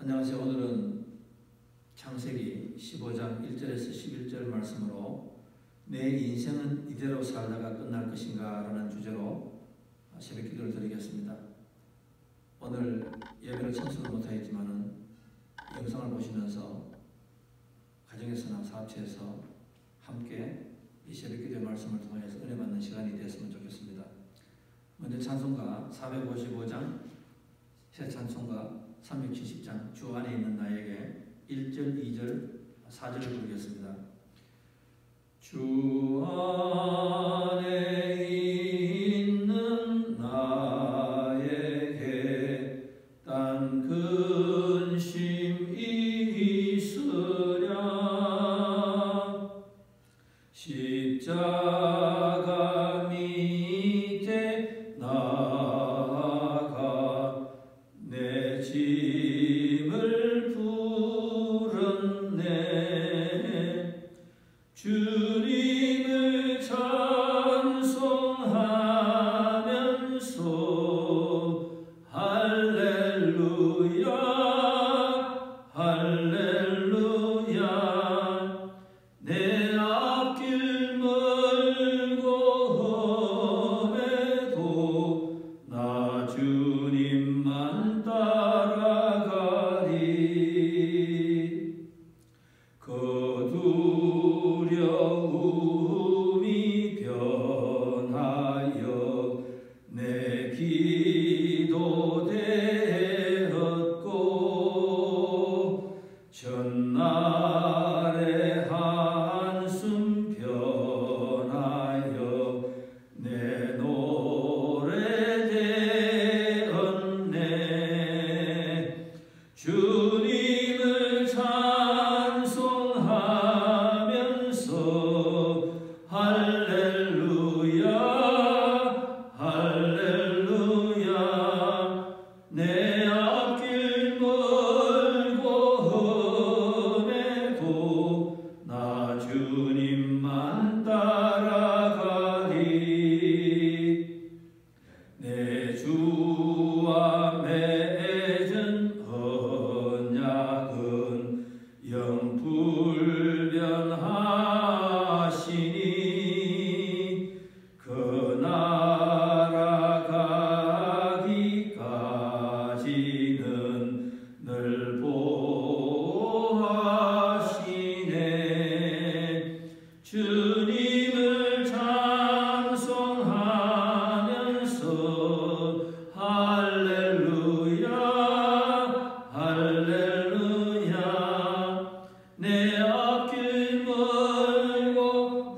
안녕하세요. 오늘은 창세기 15장 1절에서 11절 말씀으로 내 인생은 이대로 살다가 끝날 것인가 라는 주제로 새벽 기도를 드리겠습니다. 오늘 예배를 참석을 못하겠지만 영상을 보시면서 가정에서나 사업체에서 함께 이 새벽 기도의 말씀을 통해서 은혜 받는 시간이 되었으면 좋겠습니다. 먼저 찬송가 455장 새 찬송가 370장 주 안에 있는 나에게 1절, 2절, 4절을 부르겠습니다. 주 안에 있는 나에게 딴 근심이 있으랴 십자가 밑에 나아가 내 짐을 풀었네 주님을 찬송하면서 할렐루야 할렐루야 내 앞길 멀고 험해도 나 주님만 따라가리 그 두려움이 변하여 내 기도 되었고 전날의 한숨 변하여 내 노래 되었네 주님을 찬송하면서 할렐루야 할렐루야 내 앞길 멀고 험해도 나 주님만 따라가리 내 주와 맺은 언약은 영불변하시니 그 나라 가기까지는 늘 보호하시네 주님을 찬송하면서 할렐루야 할렐루야 내 앞길 멀고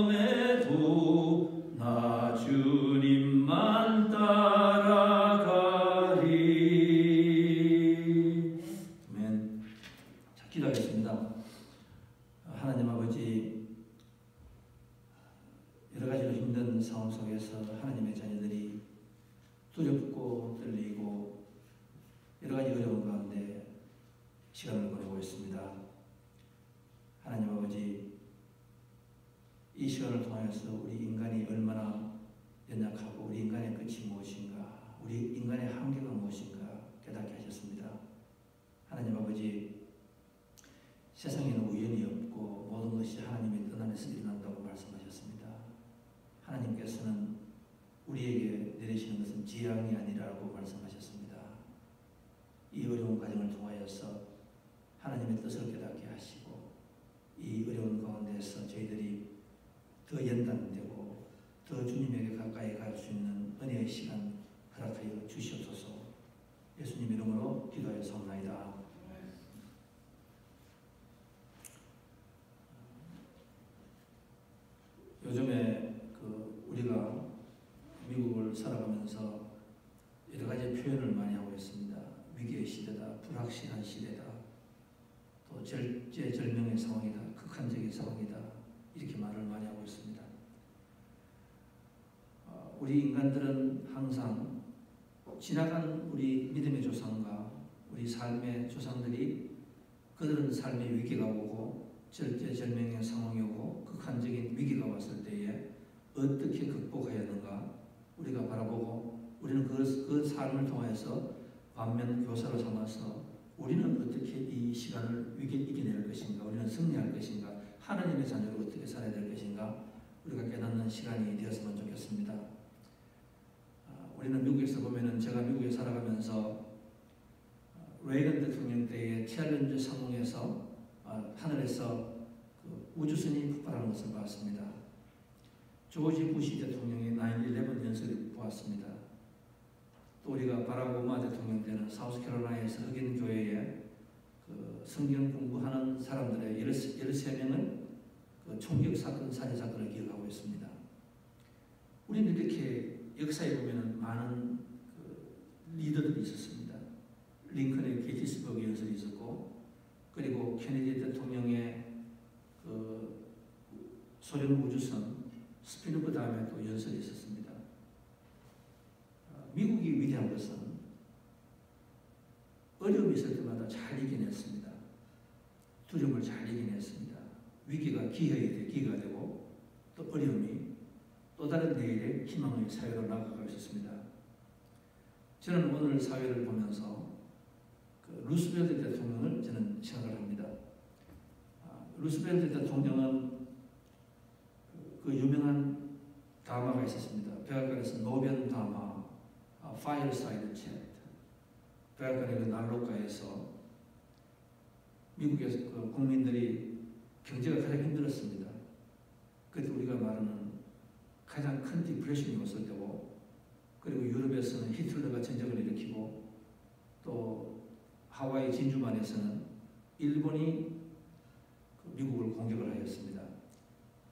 험해도 나 주님만 따라가리. 아멘. 자, 기도하겠습니다. 하나님 아버지, 여러 가지로 힘든 상황 속에서 하나님의 자녀들이 두렵고 떨리고 여러 가지 어려운 가운데 시간을 보내고 있습니다. 하나님 아버지, 이 시간을 통해서 우리 인간이 얼마나 연약하고 우리 인간의 끝이 무엇인가, 우리 인간의 한계가 무엇인가 깨닫게 하셨습니다. 하나님 아버지, 세상에는 우연이 없고 모든 것이 하나님의 뜻 안에서 일어난다고 말씀하셨습니다. 하나님께서는 우리에게 내리시는 것은 재앙이 아니라고 말씀하셨습니다. 이 어려운 과정을 통하여서 하나님의 뜻을 깨닫게 하시고 이 어려운 가운데서 저희들이 더 연단되고 더 주님에게 가까이 갈 수 있는 은혜의 시간 허락하여 주시옵소서. 예수님 이름으로 기도하여 사옵나이다. 요즘에 우리가 미국을 살아가면서 여러 가지 표현을 많이 하고 있습니다. 위기의 시대다, 불확실한 시대다, 또 절제절명의 상황이다, 극한적인 상황이다, 이렇게 말을 많이 하고 있습니다. 우리 인간들은 항상 지나간 우리 믿음의 조상과 우리 삶의 조상들이 그들은 삶의 위기가 오고 절제절명의 상황이 오고 극한적인 위기가 왔을 때에 어떻게 극복해야 하는가 우리가 바라보고 우리는 그 삶을 통해서 반면 교사로 삼아서 우리는 어떻게 이 시간을 이겨낼 것인가? 우리는 승리할 것인가? 하나님의 자녀로 어떻게 살아야 될 것인가? 우리가 깨닫는 시간이 되었으면 좋겠습니다. 우리는 미국에서 보면은 제가 미국에 살아가면서 레이건 대통령 때의 챌린저 상공에서 하늘에서 그 우주선이 폭발하는 것을 봤습니다. 조지 부시 대통령의 9/11 연설을 보았습니다. 또 우리가 바락 오바마 대통령 때는 사우스캐롤라이나에서 흑인 교회에 그 성경 공부하는 사람들의 13명을 그 총격 사건, 살인 사건을 기억하고 있습니다. 우리는 이렇게 역사에 보면 많은 그 리더들이 있었습니다. 링컨의 게티스버그 연설이 있었고, 그리고 케네디 대통령의 그 소련 우주선 스피노프 다음에 또 연설이 있었습니다. 미국이 위대한 것은 어려움이 있을 때마다 잘 이겨냈습니다. 두려움을 잘 이겨냈습니다. 위기가 기회가 되고 또 어려움이 또 다른 내일의 희망의 사회로 나아가고 있었습니다. 저는 오늘 사회를 보면서 그 루스벨트 대통령을 저는 생각을 합니다. 루스벨트 대통령은 그 유명한 담화가 있었습니다. 백악관에서 노변 담화, 파이어사이드 챗. 백악관의 그 난로가에서 미국의 그 국민들이 경제가 가장 힘들었습니다. 그때 우리가 말하는 가장 큰 디프레션이 왔을 때고, 그리고 유럽에서는 히틀러가 전쟁을 일으키고, 또 하와이 진주만에서는 일본이 미국을 공격을 하였습니다.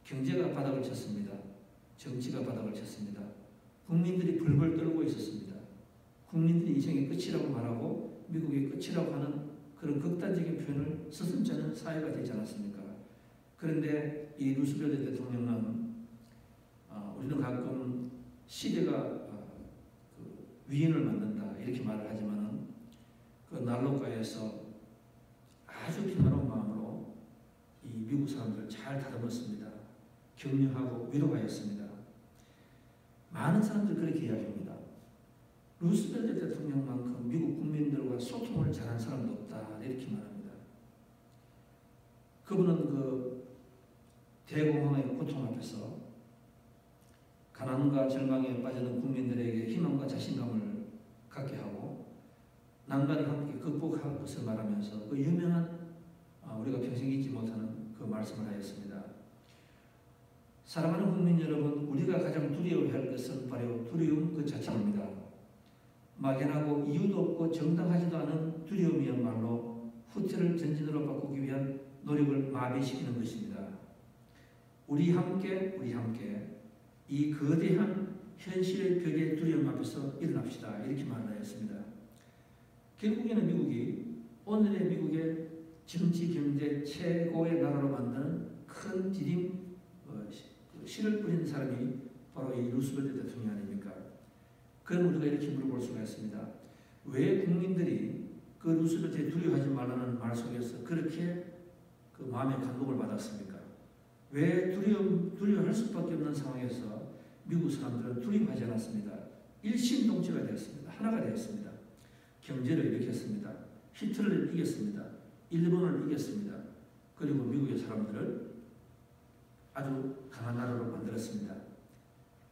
경제가 바닥을 쳤습니다. 정치가 바닥을 쳤습니다. 국민들이 벌벌 떨고 있었습니다. 국민들이 인생의 끝이라고 말하고 미국의 끝이라고 하는 그런 극단적인 표현을 서슴지 않은 사회가 되지 않았습니까? 그런데 이 루스벨트 대통령은 우리는 가끔 시대가 그 위인을 만든다 이렇게 말을 하지만은 그 난로가에서 아주 평화로운 마음으로 이 미국 사람들을 잘 다듬었습니다. 격려하고 위로하였습니다. 많은 사람들이 그렇게 이야기합니다. 루스벨트 대통령만큼 미국 국민들과 소통을 잘한 사람도 없다 이렇게 말합니다. 그분은 그 대공황의 고통 앞에서 가난과 절망에 빠지는 국민들에게 희망과 자신감을 갖게 하고 난관을 함께 극복할 것을 말하면서 그 유명한 우리가 평생 잊지 못하는 그 말씀을 하였습니다. 사랑하는 국민 여러분, 우리가 가장 두려워할 것은 바로 두려움 그 자체입니다. 막연하고 이유도 없고 정당하지도 않은 두려움이야말로 후퇴를 전진으로 바꾸기 위한 노력을 마비시키는 것입니다. 우리 함께 이 거대한 현실의 벽의 두려움 앞에서 일어납시다 이렇게 말하였습니다. 결국에는 미국이 오늘의 미국의 정치 경제 최고의 나라로 만드는 큰 디딤 실을 뿌리는 사람이 바로 이 루스벨트 대통령 아닙니까? 그럼 우리가 이렇게 물어볼 수가 있습니다. 왜 국민들이 그 루스벨트에 두려워하지 말라는 말 속에서 그렇게 그 마음의 감동을 받았습니까? 왜 두려워할 수밖에 없는 상황에서 미국 사람들은 두려워하지 않았습니다. 일심동체가 되었습니다. 하나가 되었습니다. 경제를 일으켰습니다. 히틀러를 이겼습니다. 일본을 이겼습니다. 그리고 미국의 사람들을 아주 강한 나라로 만들었습니다.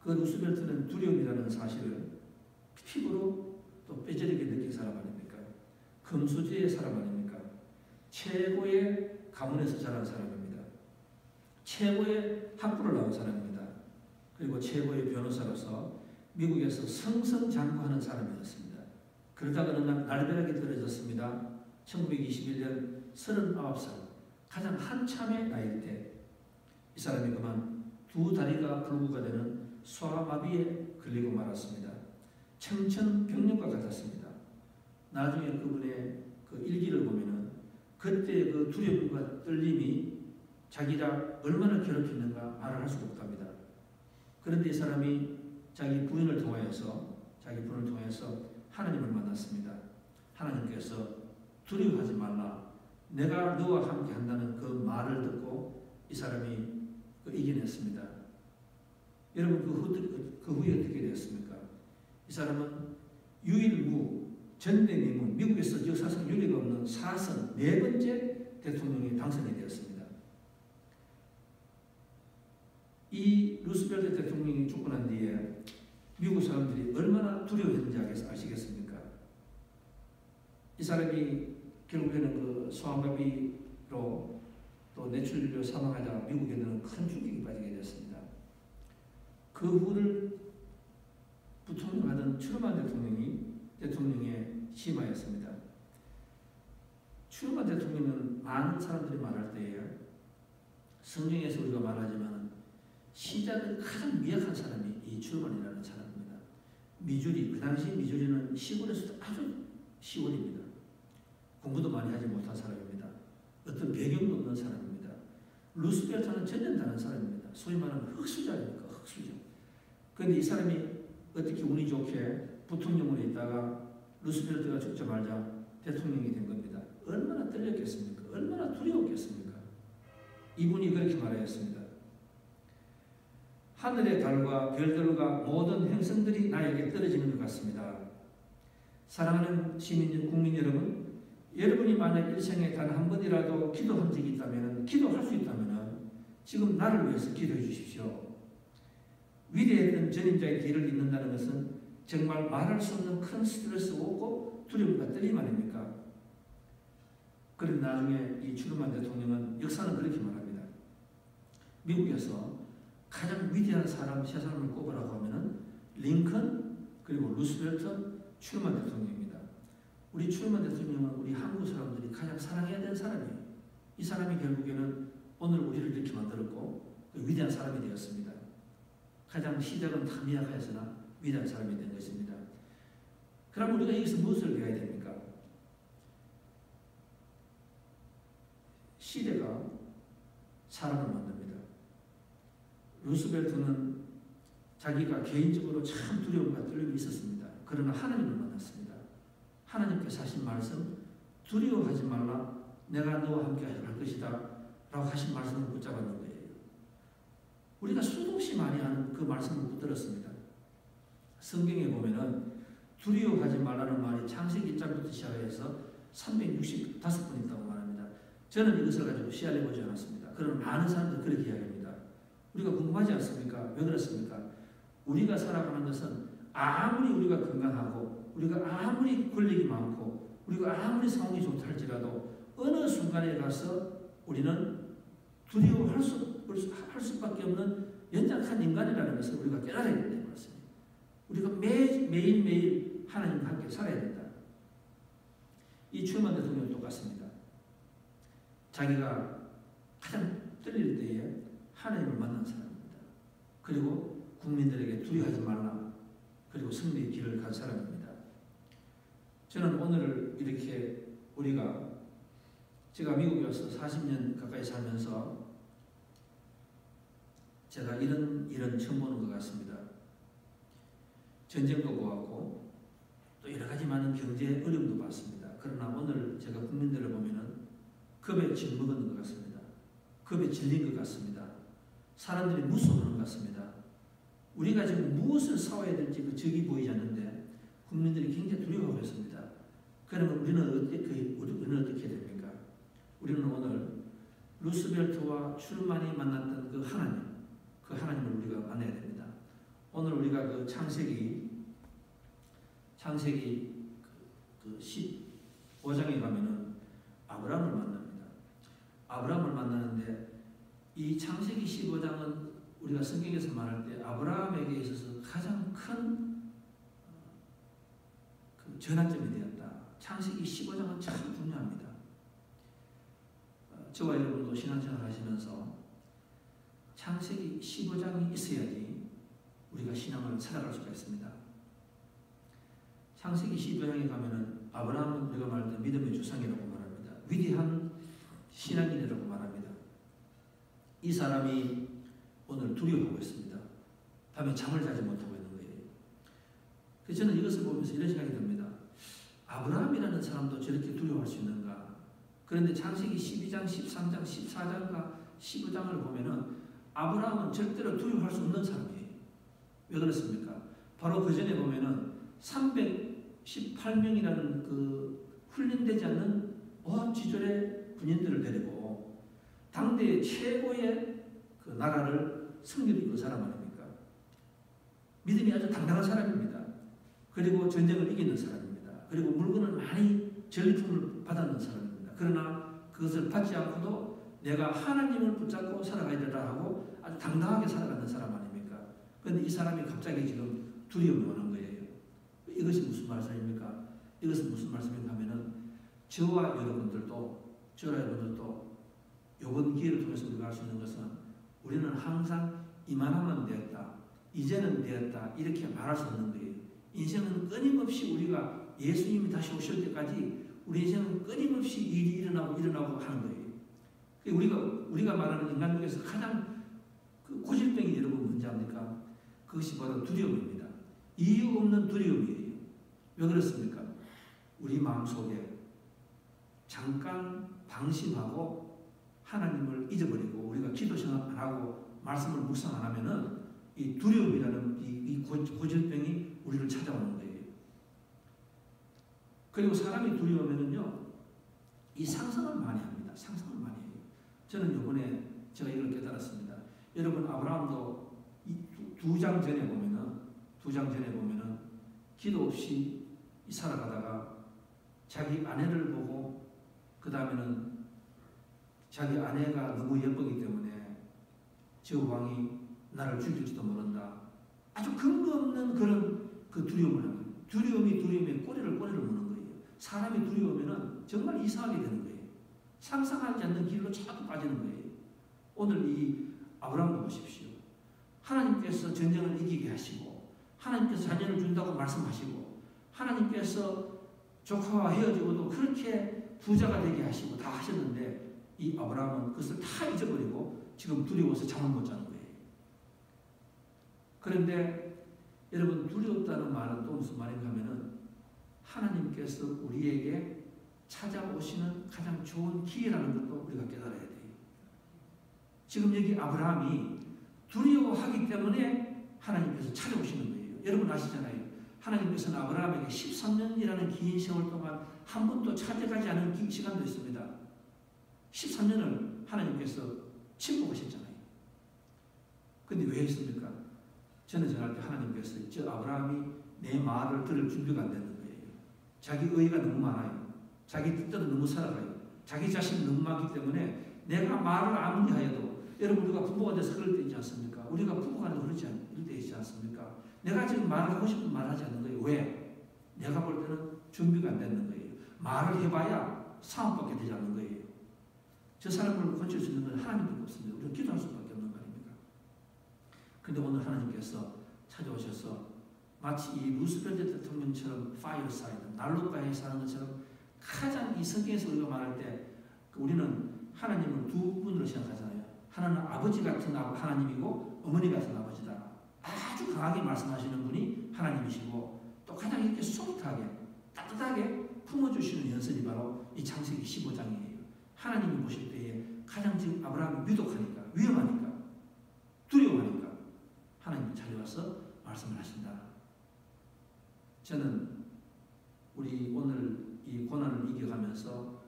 그 루스벨트는 두려움이라는 사실을 피부로 또 뼈저리게 느낀 사람 아닙니까? 금수저의 사람 아닙니까? 최고의 가문에서 자란 사람입니다. 최고의 학부를 나온 사람입니다. 그리고 최고의 변호사로서 미국에서 승승장구하는 사람이었습니다. 그러다가 어느 날 날벼락이 떨어졌습니다. 1921년 39살 가장 한참의 나이일 때 이 사람이 그만 두 다리가 불구가 되는 소아마비에 걸리고 말았습니다. 청천벽력과 같았습니다. 나중에 그분의 그 일기를 보면은 그때 그 두려움과 떨림이 자기가 얼마나 괴롭혔는가 말을 할 수가 없답니다. 그런데 이 사람이 자기 부인을 통하여서 하나님을 만났습니다. 하나님께서 두려워하지 말라. 내가 너와 함께 한다는 그 말을 듣고 이 사람이 이겨냈습니다. 여러분 그 후에 어떻게 되었습니까? 이 사람은 유일무 전대미문, 미국에서 역사상 유례가 없는 4선, 4번째 대통령이 당선이 되었습니다. 이 루스벨트 대통령이 죽고 난 뒤에 미국 사람들이 얼마나 두려워했는지 아시겠습니까? 이 사람이 결국에는 그 소아마비로 또 뇌출혈로 사망하자 미국에는 큰 충격이 빠지게 되었습니다. 그 후를 부통령하던 트루먼 대통령에 심하였습니다. 트루먼 대통령은 많은 사람들이 말할 때에 성경에서 우리가 말하지만 시작을 가장 미약한 사람이 이 트루먼이라는 사람입니다. 미주리, 그 당시 미주리는 시골에서도 아주 시골입니다. 공부도 많이 하지 못한 사람입니다. 어떤 배경도 없는 사람입니다. 루스벨트는 전혀 다른 사람입니다. 소위 말하는 흑수자입니까? 흑수자. 그런데 이 사람이 어떻게 운이 좋게 부통령으로 있다가 루스벨트가 죽자마자 대통령이 된 겁니다. 얼마나 떨렸겠습니까? 얼마나 두려웠겠습니까? 이분이 그렇게 말하였습니다. 하늘의 달과 별들과 모든 행성들이 나에게 떨어지는 것 같습니다. 사랑하는 국민 여러분, 여러분이 만약 일생에 단 한 번이라도 기도한 적이 있다면, 기도할 수 있다면 지금 나를 위해서 기도해 주십시오. 위대했던 전임자의 뒤를 잇는다는 것은 정말 말할 수 없는 큰 스트레스가 오고 두려움과 떨림 아닙니까? 그런데 나중에 이 트루먼 대통령은 역사는 그렇게 말합니다. 미국에서 가장 위대한 사람 세 사람을 꼽으라고 하면은 링컨, 그리고 루스벨트, 트루먼 대통령입니다. 우리 트루먼 대통령은 우리 한국 사람들이 가장 사랑해야 되는 사람이에요. 이 사람이 결국에는 오늘 우리를 이렇게 만들었고 위대한 사람이 되었습니다. 가장 시작은 다 미약하였으나 위대한 사람이 된 것입니다. 그럼 우리가 여기서 무엇을 배워야 됩니까? 시대가 사람을 만듭니다. 루스벨트는 자기가 개인적으로 참 두려움과 떨림이 있었습니다. 그러나 하나님을 만났습니다. 하나님께서 하신 말씀, 두려워하지 말라, 내가 너와 함께 할 것이다 라고 하신 말씀을 붙잡았는 거예요. 우리가 수도 없이 많이 하는 그 말씀을 붙들었습니다. 성경에 보면은 두려워하지 말라는 말이 창세기 1장부터 시작해서 365번 있다고 말합니다. 저는 이것을 가지고 시할해 보지 않았습니다. 그러나 많은 사람들이 그렇게 이야기합니다. 우리가 궁금하지 않습니까? 왜 그렇습니까? 우리가 살아가는 것은 아무리 우리가 건강하고 우리가 아무리 권력이 많고 우리가 아무리 상황이 좋다 할지라도 어느 순간에 가서 우리는 두려워할 수밖에 없는 연약한 인간이라는 것을 우리가 깨달아야 된다는 것입니다. 우리가 매일매일 하나님과 함께 살아야 된다. 이 트루먼 대통령은 똑같습니다. 자기가 가장 떨릴 때에 하나님을 만난 사람입니다. 그리고 국민들에게 두려워하지 말라. 그리고 승리의 길을 간 사람입니다. 저는 오늘 이렇게 제가 미국에 와서 40년 가까이 살면서 제가 이런 일은 처음 보는 것 같습니다. 전쟁도 보았고 또 여러 가지 많은 경제 어려움도 봤습니다. 그러나 오늘 제가 국민들을 보면은 겁에 짓먹은 것 같습니다. 겁에 질린 것 같습니다. 사람들이 무서워하는 것 같습니다. 우리가 지금 무엇을 싸워야 될지 그 적이 보이지 않는데 국민들이 굉장히 두려워하고 있습니다. 그러면 우리는 어떻게 됩니까? 우리는 오늘 루스벨트와 트루먼이 만났던 그 하나님을 우리가 만나야 됩니다. 오늘 우리가 그 창세기 15장에 가면은 아브라함을 만납니다. 아브라함을 만나는데 이 창세기 15장은 우리가 성경에서 말할 때 아브라함에게 있어서 가장 큰 그 전환점이 되었다. 창세기 15장은 참 중요합니다. 저와 여러분도 신앙생활 하시면서 창세기 15장이 있어야지 우리가 신앙을 살아갈 수가 있습니다. 창세기 15장에 가면은 아브라함은 우리가 말했던 믿음의 주상이라고 말합니다. 위대한 신앙인이라고 말합니다. 이 사람이 오늘 두려워하고 있습니다. 밤에 잠을 자지 못하고 있는 거예요. 그래서 저는 이것을 보면서 이런 생각이 듭니다. 아브라함이라는 사람도 저렇게 두려워할 수 있는가? 그런데 창세기 12장, 13장, 14장과 15장을 보면은 아브라함은 절대로 두려워할 수 없는 사람이에요. 왜 그렇습니까? 바로 그 전에 보면은 18명이라는 그 훈련되지 않는 온 지존의 군인들을 데리고 당대 최고의 그 나라를 승리를 이룬 사람 아닙니까? 믿음이 아주 당당한 사람입니다. 그리고 전쟁을 이기는 사람입니다. 그리고 물건을 많이 전리품을 받았는 사람입니다. 그러나 그것을 받지 않고도 내가 하나님을 붙잡고 살아가야 되라 하고 아주 당당하게 살아가는 사람 아닙니까? 그런데 이 사람이 갑자기 지금 두려움이 오는 거예요. 이것이 무슨 말씀입니까? 이것은 무슨 말씀인가 하면은 저와 여러분들도 이번 기회를 통해서 우리가 할 수 있는 것은 우리는 항상 이만하면 되었다, 이제는 되었다 이렇게 말할 수 없는 거예요. 인생은 끊임없이 우리가 예수님이 다시 오실 때까지 우리 인생은 끊임없이 일이 일어나고 하는 거예요. 우리가 말하는 인간 중에서 가장 그 고질병이 여러분 뭔지 압니까? 그것이 바로 두려움입니다. 이유 없는 두려움이에요. 왜 그렇습니까? 우리 마음속에 잠깐 방심하고 하나님을 잊어버리고 우리가 기도 생각 안 하고 말씀을 묵상 안 하면은 이 두려움이라는 이 고질병이 우리를 찾아오는 거예요. 그리고 사람이 두려우면은요, 이 상상을 많이 합니다. 상상을 많이 해요. 저는 이번에 제가 이걸 깨달았습니다. 여러분, 아브라함도 두 장 전에 보면은 기도 없이 살아가다가 자기 아내를 보고 그 다음에는 자기 아내가 너무 예쁘기 때문에 저 왕이 나를 죽일지도 모른다. 아주 근거 없는 그런 그 두려움을 합니다. 두려움에 꼬리를 무는 거예요. 사람이 두려우면은 정말 이상하게 되는 거예요. 상상하지 않는 길로 자꾸 빠지는 거예요. 오늘 이 아브라함도 보십시오. 하나님께서 전쟁을 이기게 하시고 하나님께서 자녀를 준다고 말씀하시고 하나님께서 조카와 헤어지고도 그렇게 부자가 되게 하시고 다 하셨는데 이 아브라함은 그것을 다 잊어버리고 지금 두려워서 잠을 못 자는 거예요. 그런데 여러분, 두렵다는 말은 또 무슨 말인가 하면은 하나님께서 우리에게 찾아오시는 가장 좋은 기회라는 것도 우리가 깨달아야 돼요. 지금 여기 아브라함이 두려워하기 때문에 하나님께서 찾아오시는 거예요. 여러분 아시잖아요. 하나님께서는 아브라함에게 13년이라는 긴 세월 동안 한 번도 찾아가지 않은 긴 시간도 있습니다. 13년을 하나님께서 침묵하셨잖아요. 근데 왜 했습니까? 저는 전할 때 하나님께서 저 아브라함이 내 말을 들을 준비가 안 되는 거예요. 자기 의의가 너무 많아요. 자기 뜻대로 너무 살아가요. 자기 자신이 너무 많기 때문에 내가 말을 아무리 하여도 여러분, 우리가 부모가 돼서 그럴 때 있지 않습니까? 우리가 부부가 돼서 그럴 때 있지 않습니까? 내가 지금 말을 하고 싶은 말 하지 않는 거예요. 왜? 내가 볼 때는 준비가 안 되는 거예요. 말을 해봐야 싸움밖에 되지 않는 거예요. 저 사람을 고칠 수 있는 건 하나님밖에 없습니다. 우리는 기도할 수밖에 없는 거 아닙니까? 그런데 오늘 하나님께서 찾아오셔서 마치 이 루스벨트 대통령처럼 파이어사이드, 난로가에 사는 것처럼 가장 이 성경에서 우리가 말할 때 우리는 하나님을 두 분으로 생각하잖아요. 하나는 아버지 같은 하나님이고 어머니 같은 아버지다. 아주 강하게 말씀하시는 분이 하나님이시고 또 가장 이렇게 소프트하게 따뜻하게 품어주시는 연설이 바로 이 창세기 15장이에요. 하나님이 보실 때에 가장 지금 아브라함이 위독하니까, 위험하니까, 두려워하니까 하나님이 찾아와서 말씀을 하신다. 저는 우리 오늘 이 고난을 이겨가면서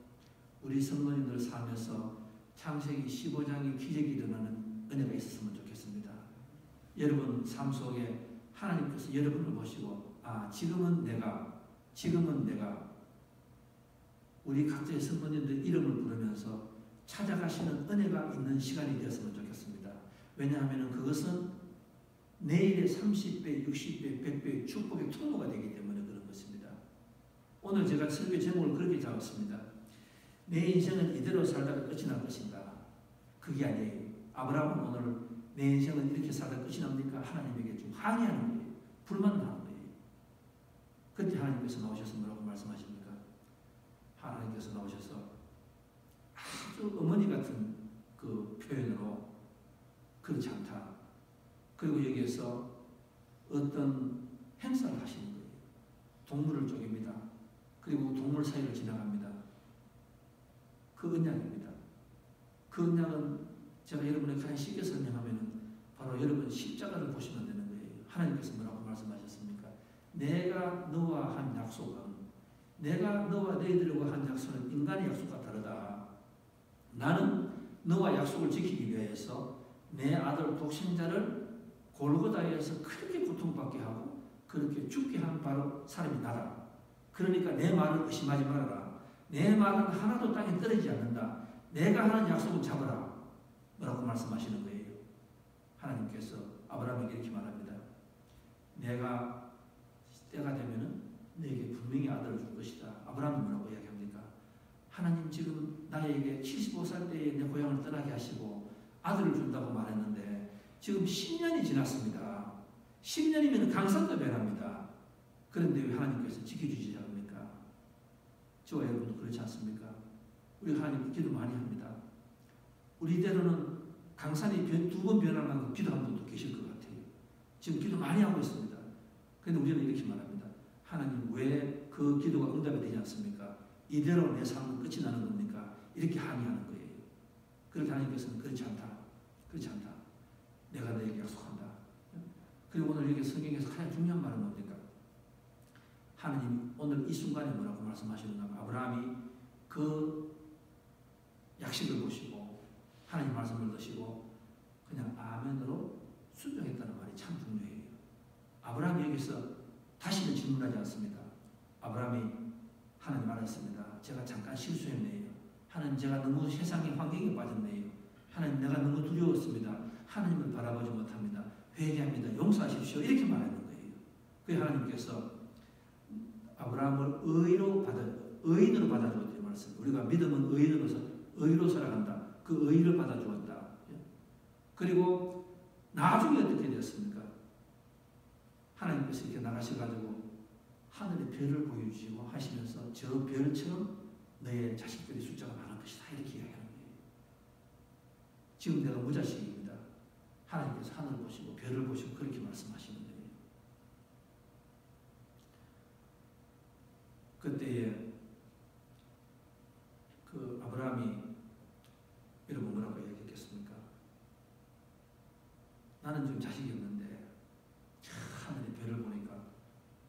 우리 성도님들 살면서 창세기 15장의 기적이 일어나는 은혜가 있었으면 좋겠습니다. 여러분 삶 속에 하나님께서 여러분을 보시고 지금은 내가 우리 각자의 성도님들 이름을 부르면서 찾아가시는 은혜가 있는 시간이 되었으면 좋겠습니다. 왜냐하면 그것은 내일의 30배, 60배, 100배의 축복의 통로가 되기 때문에 그런 것입니다. 오늘 제가 설교 제목을 그렇게 잡았습니다. 내 인생은 이대로 살다가 끝이 날 것인가? 그게 아니에요. 아브라함은 오늘 내 인생은 이렇게 살다가 끝이 납니까? 하나님에게 좀 항의하는 거예요. 불만나는 거예요. 그때 하나님께서 나오셔서 뭐라고 말씀하십니까? 하나님께서 나오셔서 아주 어머니 같은 그 표현으로 그렇지 않다. 그리고 여기에서 어떤 행사를 하시는 거예요. 동물을 쪼갭니다. 그리고 동물 사이로 지나갑니다. 그 언약입니다. 그 언약은 제가 여러분에게 가장 쉽게 설명하면 바로 여러분 십자가를 보시면 되는 거예요. 하나님께서 뭐라고 말씀하셨습니까? 내가 너와 한 약속은, 내가 너와 너희들과 한 약속은 인간의 약속과 다르다. 나는 너와 약속을 지키기 위해서 내 아들 독생자를 골고다에서 그렇게 고통받게 하고 그렇게 죽게 한 바로 사람이 나다. 그러니까 내 말을 의심하지 말아라. 내 말은 하나도 땅에 떨어지지 않는다. 내가 하는 약속은 잡아라. 뭐라고 말씀하시는 거예요. 하나님께서 아브라함에게 이렇게 말합니다. 내가 때가 되면은 너에게 분명히 아들을 줄 것이다. 아브라함이 뭐라고 이야기합니까? 하나님 지금 나에게 75살 때에 내 고향을 떠나게 하시고 아들을 준다고 말했는데 지금 10년이 지났습니다. 10년이면 강산도 변합니다. 그런데 왜 하나님께서 지켜주시지 않습니까? 저와 여러분도 그렇지 않습니까? 우리 하나님 기도 많이 합니다. 우리대로는 강산이 2번 변할 만큼 기도한 분도 계실 것 같아요. 지금 기도 많이 하고 있습니다. 그런데 우리는 이렇게 말합니다. 하나님 왜 그 기도가 응답이 되지 않습니까? 이대로 내 삶은 끝이 나는 겁니까? 이렇게 항의하는 거예요. 그렇게 하나님께서는 그렇지 않다. 그렇지 않다. 내가 너에게 약속한다. 그리고 오늘 여기 성경에서 가장 중요한 말은 뭡니까? 하나님 오늘 이 순간에 뭐라고 말씀하시는가? 아브라함이 그 약식을 보시고 하나님 말씀을 드시고 그냥 아멘으로 순종했다는 말이 참 중요해요. 아브라함이 여기서 다시는 질문하지 않습니다. 아브라함이 하나님 말했습니다. 제가 잠깐 실수했네요. 하나님 제가 너무 세상의 환경에 빠졌네요. 하나님 내가 너무 두려웠습니다. 하나님을 바라보지 못합니다. 회개합니다. 용서하십시오. 이렇게 말하는 거예요. 그 하나님께서 아브라함을 의인으로 받아주었다는 말씀. 우리가 믿음은 의로 살아간다. 그 의를 받아주었다. 그리고 나중에 어떻게 되었습니까? 하나님께서 이렇게 나가셔가지고 하늘의 별을 보여주시고 하시면서 저 별처럼 너의 자식들의 숫자가 많을 것이다. 이렇게 이야기하는 거예요. 지금 내가 무자식입니다. 하나님께서 하늘을 보시고 별을 보시고 그렇게 말씀하시는 거예요. 그때에 그 아브라함이 여러분 뭐라고 얘기했겠습니까? 나는 지금 자식이 없는데 하늘의 별을 보니까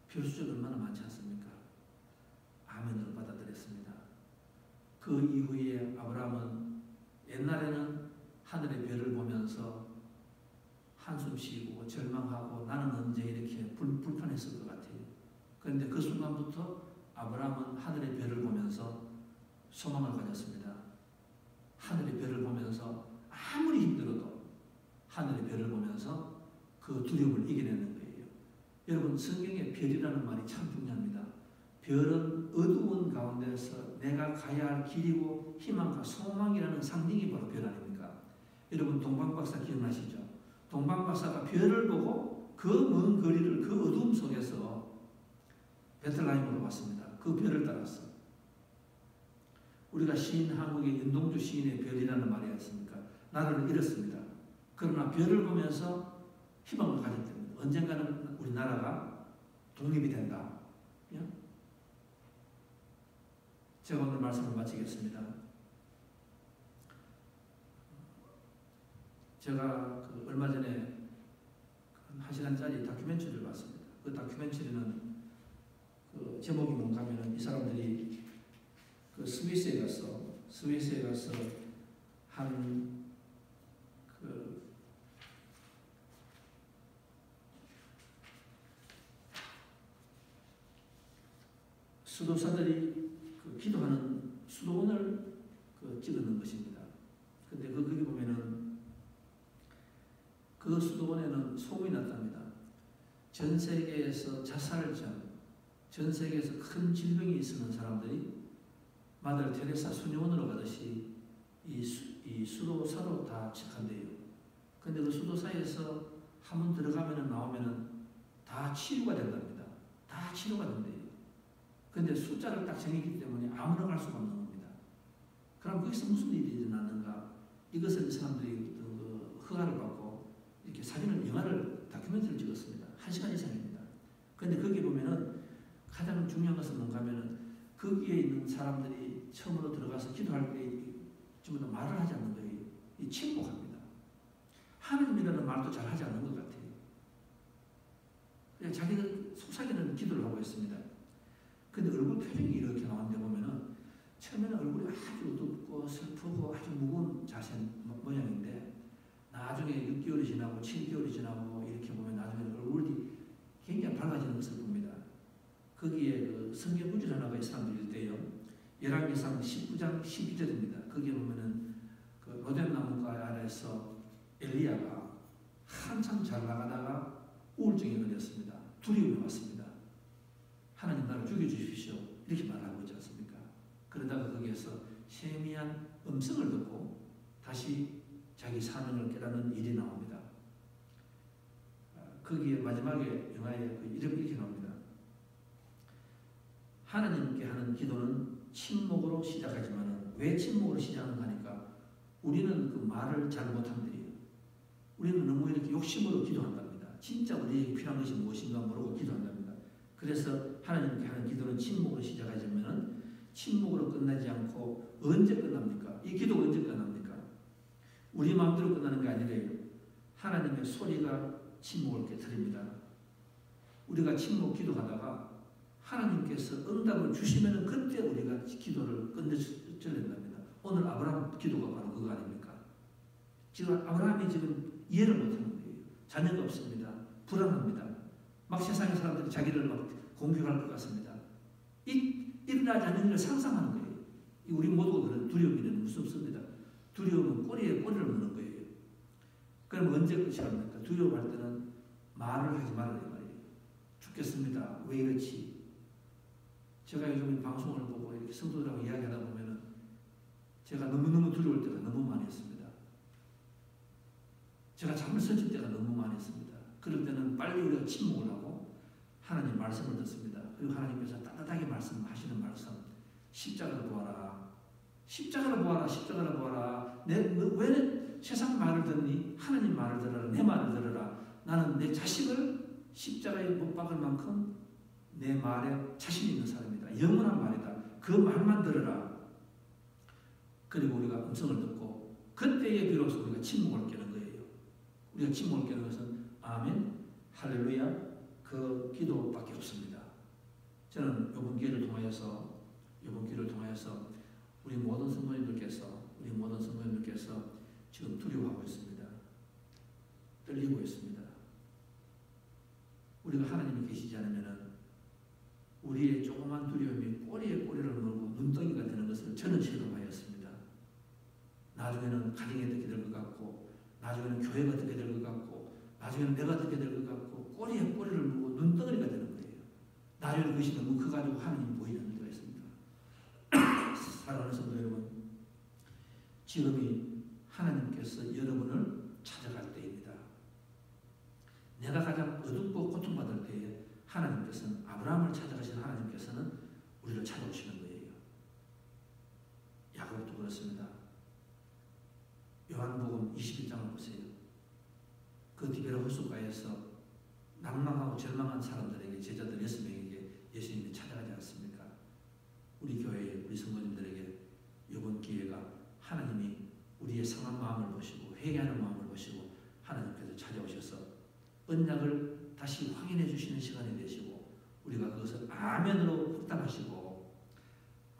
별 숫자가 얼마나 많지 않습니까? 아멘으로 받아들였습니다. 그 이후에 아브라함은 옛날에는 하늘의 별을 보면서 한숨 쉬고 절망하고 나는 언제 이렇게 불편했을 것 같아요. 그런데 그 순간부터 아브라함은 하늘의 별을 보면서 소망을 가졌습니다. 하늘의 별을 보면서 아무리 힘들어도 하늘의 별을 보면서 그 두려움을 이겨내는 거예요. 여러분 성경에 별이라는 말이 참 중요합니다. 별은 어두운 가운데서 내가 가야 할 길이고 희망과 소망이라는 상징이 바로 별 아닙니까? 여러분 동방박사 기억나시죠? 동방박사가 별을 보고 그 먼 거리를 그 어두움 속에서 베틀레헴으로 왔습니다. 그 별을 따랐어. 우리가 시인 한국의 윤동주 시인의 별이라는 말이 있습니까? 나라를 잃었습니다. 그러나 별을 보면서 희망을 가졌답니다. 언젠가는 우리나라가 독립이 된다. 제가 오늘 말씀을 마치겠습니다. 제가 얼마 전에 1시간짜리 다큐멘터리를 봤습니다. 그 다큐멘터리는 그 제목이 뭔가 하면은 이 사람들이 그 스위스에 가서 한 그 수도사들이 그 기도하는 수도원을 그 찍어놓은 것입니다. 근데 거기 보면은 그 수도원에는 소문이 났답니다. 전 세계에서 자살전, 전 세계에서 큰 질병이 있는 사람들이 마들 테레사 수녀원으로 가듯이 이 수도사로 다 check한대요. 근데 그 수도사에서 한번 들어가면은 나오면은 다 치료가 된답니다. 다 치료가 된대요. 근데 숫자를 딱 정했기 때문에 아무나 갈 수가 없는 겁니다. 그럼 거기서 무슨 일이 일어났는가? 이것을 사람들이 허가를 받고 이렇게 영화를 다큐멘터리를 찍었습니다. 1시간 이상입니다. 근데 거기 보면은 가장 중요한 것은 뭔가 하면은 거기에 있는 사람들이 처음으로 들어가서 기도할 때 전부 다 말을 하지 않는 거예요. 침묵합니다. 하나님이라는 말도 잘 하지 않는 것 같아요. 그냥 자기들 속 속삭이는 기도를 하고 있습니다. 근데 얼굴 표정이 이렇게 나오는데 보면은 처음에는 얼굴이 아주 어둡고 슬프고 아주 무거운 자세 모양인데 나중에 6개월이 지나고 7개월이 지나고 이렇게 보면 나중에 얼굴이 굉장히 밝아지는 것을 봅니다. 거기에 그 성경 구절 하나가 이 사람들이 있대요. 열왕기상 19장 12절입니다. 거기에 보면은 그 로뎀나무가 아래에서 엘리야가 한참 잘 나가다가 우울증에 걸렸습니다. 두려움이 왔습니다. 하나님 나를 죽여주십시오. 이렇게 말하고 있지 않습니까? 그러다가 거기에서 세미한 음성을 듣고 다시 자기 사명을 깨닫는 일이 나옵니다. 거기에 마지막에 영화에 이렇게 나옵니다. 하나님께 하는 기도는 침묵으로 시작하지만 왜 침묵으로 시작하는가 하니까 우리는 그 말을 잘 못한대요. 우리는 너무 이렇게 욕심으로 기도한답니다. 진짜 우리에게 필요한 것이 무엇인가 모르고 기도한답니다. 그래서 하나님께 하는 기도는 침묵으로 시작하지만 침묵으로 끝나지 않고 언제 끝납니까? 이 기도가 언제 끝납니까? 우리 마음대로 끝나는 게 아니래요. 하나님의 소리가 침묵을 깨뜨립니다. 우리가 침묵 기도하다가 하나님께서 응답을 주시면 그때 우리가 기도를 끝내준답니다. 오늘 아브라함 기도가 바로 그거 아닙니까? 지금 아브라함이 지금 이해를 못하는 거예요. 자녀가 없습니다. 불안합니다. 막 세상의 사람들이 자기를 막 공격할 것 같습니다. 일어나지 않는 일을 상상하는 거예요. 우리 모두가 그런 두려움이는 무섭습니다. 두려움은 꼬리에 꼬리를 무는 거예요. 그럼 언제 끝이 납니까? 두려워할 때는 말을 하지 말아야 말이에요. 죽겠습니다. 왜 이렇지? 제가 요즘 방송을 보고 이렇게 성도들하고 이야기하다 보면은 제가 너무너무 두려울 때가 너무 많이 있습니다. 제가 잠을 설칠 때가 너무 많이 있습니다. 그럴 때는 빨리 우리가 침묵을 하고 하나님 말씀을 듣습니다. 그리고 하나님께서 따뜻하게 말씀하시는 말씀, 십자가를 보아라. 십자가를 보아라. 십자가를 보아라. 왜 세상 말을 듣니? 하나님 말을 들어라. 내 말을 들어라. 나는 내 자식을 십자가에 못 박을 만큼 내 말에 자신 있는 사람이다. 영원한 말이다. 그 말만 들어라. 그리고 우리가 음성을 듣고 그때에 비로소 우리가 침묵을 깨는 거예요. 우리가 침묵을 깨는 것은 아멘, 할렐루야 그 기도밖에 없습니다. 저는 이번 기회를 통하여서 우리 모든 성도님들께서 지금 두려워하고 있습니다. 떨리고 있습니다. 우리가 하나님이 계시지 않으면 우리의 조그만 두려움이 꼬리에 꼬리를 물고 눈덩이가 되는 것을 저는 체험하였습니다. 나중에는 가정이 어떻게 될 것 같고 나중에는 교회가 어떻게 될 것 같고 나중에는 내가 어떻게 될 것 같고 꼬리에 꼬리를 물고 눈덩이가 되는 거예요. 나중에 그것이 너무 커가지고 하나님이 보이는 데가 있습니다. 사랑하는 성도 여러분, 지금이 하나님께서 여러분을 찾아갈 때입니다. 내가 가장 어둡고 고통받을 때에 하나님께서는 아브라함을 찾아가신 하나님께서는 우리를 찾아오시는 거예요. 야곱도 그렇습니다. 요한복음 21장을 보세요. 그 디베라 호숫가에서 낭망하고 절망한 사람들에게 제자들 6명에게 예수님이 찾아가지 않습니까? 우리 교회에 우리 성도님들에게 이번 기회가 하나님이 우리의 상한 마음을 보시고 회개하는 마음을 보시고 하나님께서 찾아오셔서 언약을 다시 확인해 주시는 시간이 되시고 우리가 그것을 아멘으로 흑답하시고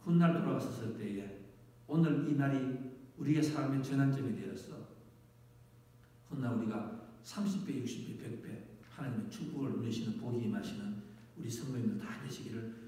훗날 돌아갔을 때에 오늘 이 날이 우리의 삶의 전환점이 되어서 훗날 우리가 30배, 60배, 100배 하나님의 축복을 누리시는 복이 임하시는 우리 성도님들 다 되시기를